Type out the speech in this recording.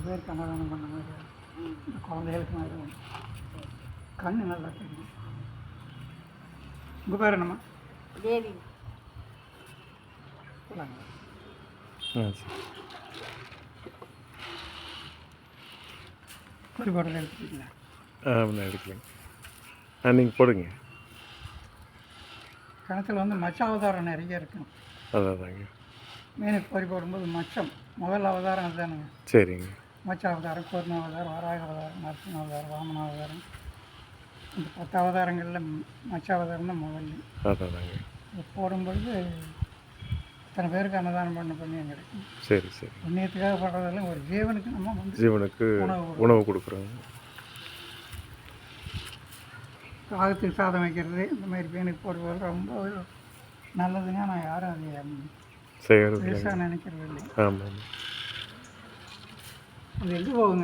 பேர் கன்னதானம் பண்ண மாதிரி இந்த குழந்தைகளுக்கு மாதிரி கண்ணு நல்லா தெரியும். உங்கள் பேர் என்னம்மா? தேவி. ஒரு பாடல் எடுத்துக்கிங்களா? எடுக்கலைங்க. நீங்கள் போடுங்க. கணத்தில் வந்து மச்ச அவதாரம் நிறைய இருக்கும். அதாங்க மீனுக்கு பொறி போடும்போது மச்சம் முதல் அவதாரம் அதுதானுங்க. சரிங்க. மச்ச அவதாரம், கூர்ம அவதாரம், வராக அவதாரம், நரசிம்ம அவதாரம், வாமன அவதாரம், இந்த 10 அவதாரங்களில் மச்ச அவதாரம் தான் முதல்ல. அதாங்க போடும்பொழுது இத்தனை பேருக்கு அன்னதானம் பண்ண புண்ணியம் கிடைக்கும். சரி சரி. புண்ணியத்துக்காக பண்ணுறதெல்லாம் ஒரு ஜீவனுக்கு நம்ம வந்து ஜீவனுக்கு உணவு கொடுக்குறோங்க. காகத்துக்கு சாதம் வைக்கிறது இந்த மாதிரி மீனுக்கு போடுவது ரொம்ப நல்லதுங்க. நான் யாரும் அதை செய்கிறது பெருசாக நினைக்கிறது இல்லை. ஆமாம். அது எங்கே போகுங்க?